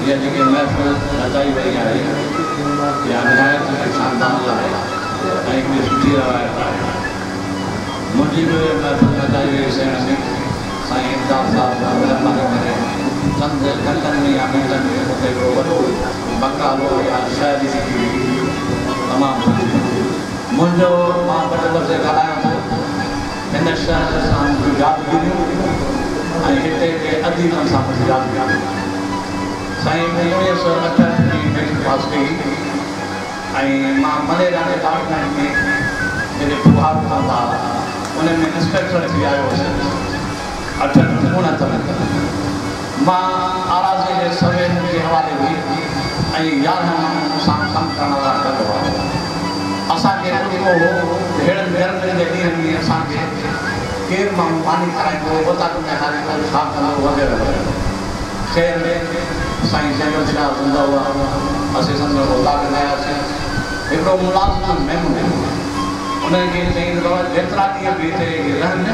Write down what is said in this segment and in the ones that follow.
ये जेके महफ़िल रचाई वई आहे या निहायत शानदार आहे ऐं हिकिड़ी सुठी रवायत आहे। मुंहिंजी बि महफ़िल रचाई वई सेण में साईं इमदाद साहिब महिरबानी करे चंद घंटनि में या मिंटनि में मूंखे हिकिड़ो वॾो मकालो या शाइरी सिखी तमामु सुठी। मुंहिंजो मां ॿ टे लफ़्ज़ ॻाल्हायां थो हिन शहर सां मुंहिंजूं यादगिरियूं ऐं हिते जे अदीबनि सां मुंहिंजूं यादगिरियूं। साईं 1968 में मैट्रिक पास कई ऐं मां मलेरिया डिपार्टमेंट में जेके फुहार कंदा उन में इंस्पेक्टर थी आयो हुउसि 68 मां आराज़े जे सर्वे जे हवाले हुई ऐं 11 माण्हुनि सां कमु करण वारा कंदो आहे। असांखे रुॻो अहिड़नि गर्मियुनि जे ॾींहंनि में असांखे केरु माण्हू पाणी खाराईंदो वता में हाली छा कंदो वग़ैरह वग़ैरह। ख़ैर में साईं जंगल शाह हूंदा हुआ असीं सम्झो उतां वियासीं हिकिड़ो मुलाज़िम महिमून उनखे चई जेतिरा ॾींहं बि हिते रहनि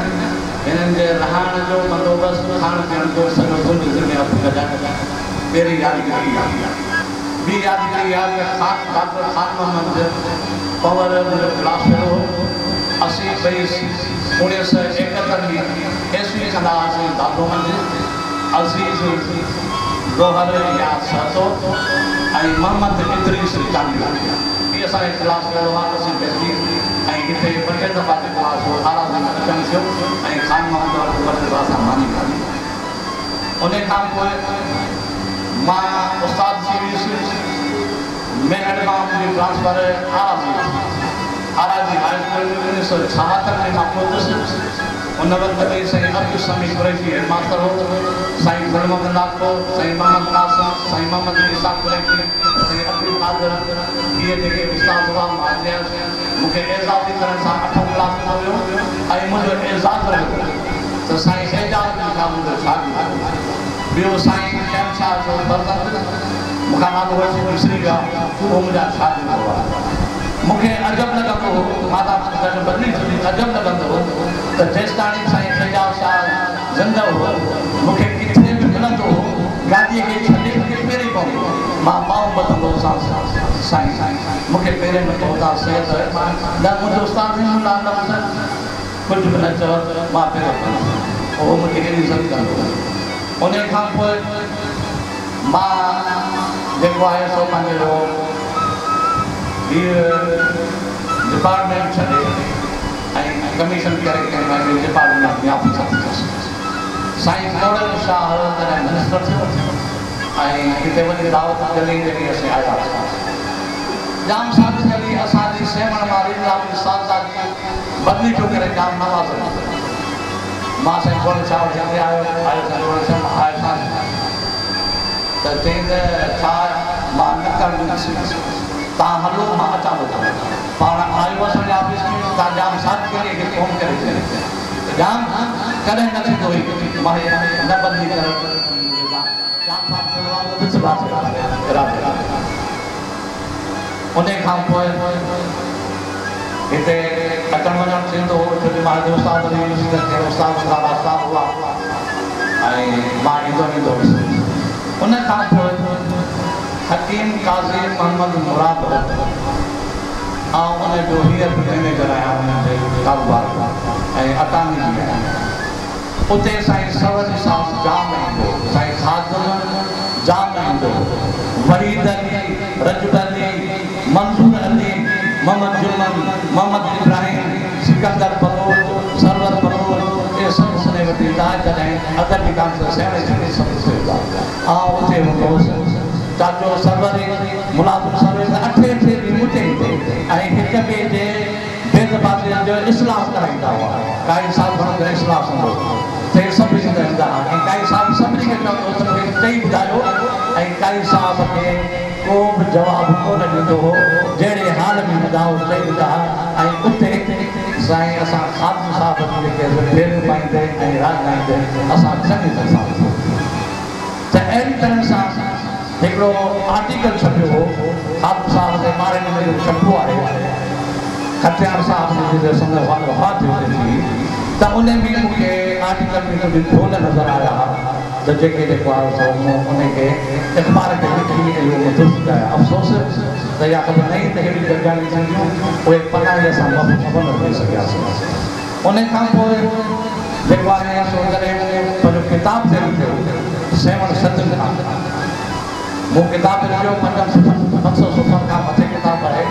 हिननि जे रहण जो बंदोबस्तु खाइण पीअण जो सॼो कुझु ज़िम्मेवारी कजाए। पहिरीं यादगिरी आहे। ॿी यादगिरी आहे त डॉक्टर ख़ान मोहम्मद पवर मुंहिंजो क्लास फेलो असीं ॿई 1971 में एसवी कंदा हुआसीं दादो मंझि अज़ीज़ रोहर या सतो ऐं मोहम्मद इद्रीस चांदी इहे असांजे क्लास फेलो आहे असीं पंहिंजी ऐं हिते ॿ टे दफ़ा क्लास हो आराज़ में अचणु थियो ऐं ख़ान मोहम्मद ॿ टे दफ़ा असां मानी कई। उन खां पोइ मां उस्ताद थी वियुसि मेरठ मां मुंहिंजी ट्रांसफर आराज़ी हाई स्कूल 1976 में मां पहुतुसि। उन वक़्तु में साईं अब्दुल समी कुरैशी हेड मास्टर हो साईं गुल मोहम्मद नागो साईं मोहम्मद कासिम साईं मोहम्मद इसा कुरैशी साईं अब्दुल कादर इहे जेके उस्ताद हुआ मां मूंखे एज़ाज़ी करण सां 8 क्लास में हुयो ऐं मुंहिंजो एज़ाज़ रहियो त साईं एजाज़ खां मुंहिंजो शागिर्दु ॿियो साईं शहनशाह जो फर्ज़ंद मूंखां नालो वठी विसरी विया उहो मुंहिंजा शागिर्द हुआ। मूंखे अजब लॻंदो हो माता गॾु बदिली थी अजब लॻंदो हो त जेसिताईं साईं एजाज़ शाह ज़िंदा हो मूंखे किथे बि मिलंदो हो गाॾीअ खे छॾे मूंखे पहिरीं पवंदो मां पाऊं ॿधंदो साईं मूंखे पहिरें में पहुता सिहत न मुंहिंजो उस्ताद न कुझु बि न चयो मां पहिरियों उहो मूंखे एॾी इज़त कंदो। उन खां पोइ मां जेको आहे सो पंहिंजो हीअ डिपार्टमेंट छॾे ऐं कमीशन करे कंहिं डिपार्टमेंट में ऑफिसर थियुसि। साईं मोड़ल शाह तॾहिं मिनिस्टर थियो ऐं हिते वञी दावत जली जेकी असीं आयासीं जाम साथी जली असांजी सेवण वारी साथी बदिली पियो करे जाम नवाज़ मां साईं मोड़ल शाह वटि आयो साईं मोड़ल शाह आयो त चई त छा मां न करणु तव्हां हलो मां अचां थो पाण आयो असांजे ऑफिस में तव्हां जाम साथी खे फ़ोन करे जाम कॾहिं न थींदो हुई मां न बदिली करणु उन खां पोइ हिते अचणु वञणु थींदो हो छो जो मां उस्ताद उस्ताद हुआ ऐं मां ईंदो वेंदो हुउसि। उन खां पोइ हकीम काज़ी मोहम्मद मुराद ऐं उनजो हीअर मैनेजर आहियां उन्हनि जे कारोबार ऐं अटामी बि आहियां। उते साईं सवरी साहब जाम ईंदो साईं खादम जाम ईंदो वहीद अली रजब अली मंसूर अली मोहम्मद जुमन मोहम्मद इब्राहिम सिकंदर बलोच सरवर बलोच ये सब उसने वठी जॾहिं अदर बि कान सेण सभु उते हूंदो हुउसि चाचो सरवरी मुलाज़िम सरवरी 8 ॾींहं उते ऐं हिक ॿिए जे भेदभाव जो इस्लाह कराईंदा हुआ। काई साहब घणो इस्लाह कंदो ते सभु ईंदा ऐं काई साहब सभिनी खे चवंदो त मूंखे चई ॿुधायो ऐं काई साहब खे को बि जवाबु कोन ॾींदो हो जहिड़े हाल में ॿुधायो चई ॿुधा ऐं उते साईं असां ख़ादम साहब जेके भेल पाईंदे ऐं राग ॻाईंदे असां चङी तरह त अहिड़ी तरह सां हिकिड़ो आर्टिकल छपियो हो ख़ादम साहब जे बारे में जो छपियो आहे खटियार साहब जे वफ़ात थी त उन में मूंखे आर्टिकल में कुझु ढोल नज़र आया त जेके जेको आहे सो उनखे इख़बार खे लिखी इहो दुरुस्त कया अफ़सोस त इहा ख़बर नई त अहिड़ी ॻाल्हियूं थींदियूं उहे पढ़ाईअ सां ख़बर न पई सघियासीं उन खां पोइ जेको आहे सो जॾहिं पंहिंजो किताब ते लिखियो 7 सदनि खां मूं किताब लिखियो 500 सुफ़्हनि खां मथे किताब आहे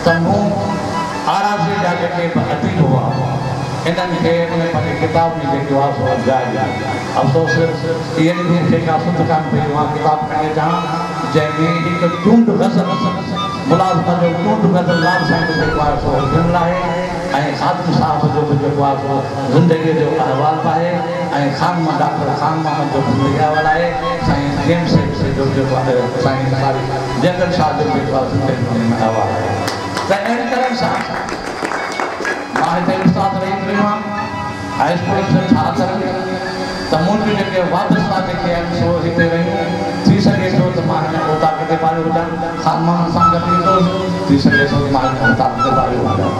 त मूं आराज़ी जा जेके अदीब हुआ इन्हनि खे उन पंहिंजी किताब में जेको आहे सो जाइ अफ़सोस इहे मूंखे का सुठ कान पई मां किताब खणी अचां जंहिंमें हिकु चूंड गज़ल मुलाज़िम जो चूंड गज़ल लाल साईं जो जेको आहे सो ॾिनल आहे ऐं ख़ादिम साहिब जो बि जेको आहे सो ज़िंदगीअ जो अहवाल बि आहे ऐं ख़ान डॉक्टर ख़ान मोहम्मद जो ज़िंदगी अहवाल आहे साईं जेम्स जो जेको आहे साईं जंगल शाह जो जेको आहे ज़िंदगी में अहवाल आहे त अहिड़ी तरह सां मां हिते उस्ताद रही रहियो आहियां हाई स्कूल से छात्र त मुंहिंजूं जेके वाबस्ता जेके आहिनि सो हिते रहियूं थी सघे थो त मां हिन उता किथे पालियो हुजां ख़ान मोहम्मद सां गॾु ईंदुसि थी सघे थो मां हिन उता किथे पालियो हुजां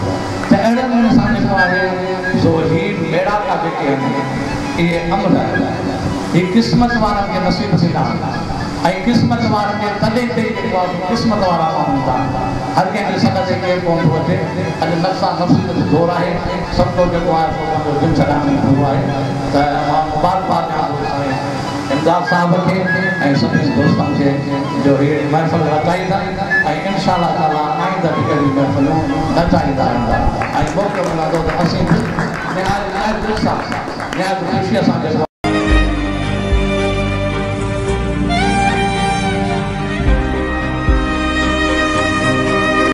त अहिड़े नमूने सां जेको आहे सो हीअ मेड़ाका जेके आहिनि इहे अमल आहिनि हीअ क़िस्मत वारनि खे नसीब थींदा आहिनि ऐं क़िस्मत वारनि खे तॾहिं जेको आहे क़िस्मत वारा माण्हू हूंदा आहिनि हर कंहिंखे सॾ ते केरु कोन थो अचे अॼु नफ़्सा नफ़्सी जो दौरु आहे सभु जेको आहे सो दिलि छॾाइण हूंदो आहे त मां मुबारकबाद ॾियां थो साईं इमदाद साहिब खे ऐं सभिनी दोस्तनि खे जो हीअ महफ़िल रचाई अथनि ऐं इनशाअल्लाह ताला आईंदा बि अहिड़ी महफ़िलूं नचाईंदा रहंदा ऐं मौक़ो मिलंदो त असीं बि निहायत दिलि सां निहायत ख़ुशीअ सां जेको